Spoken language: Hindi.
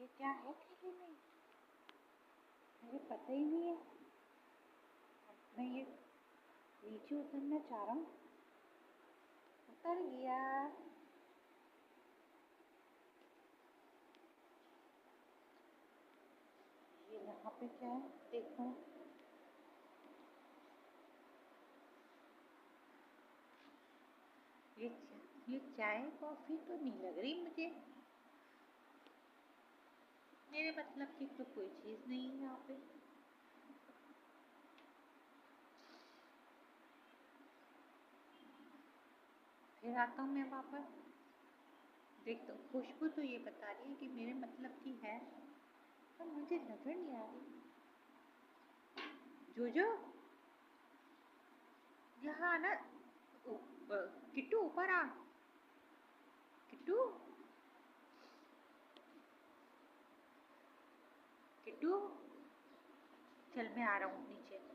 ये क्या है थैली में? मुझे पता ही नहीं है। मैं ये नीचे उतरना चाह रहा हूँ। उतर गया। ये यहाँ पे क्या है देखो। ये चाय कॉफी तो नहीं लग रही मुझे। मेरे मतलब की तो कोई चीज़ नहीं है यहाँ पे। फिर आता हूँ मैं वापस। देखता हूँ, खुशबू तो ये बता रही है कि मेरे मतलब की है, पर मुझे नजर नहीं आ रही। जोजो यहाँ आना। किट्टू ऊपर आ। किट्टू किट्टू चल मैं आ रहा हूँ नीचे।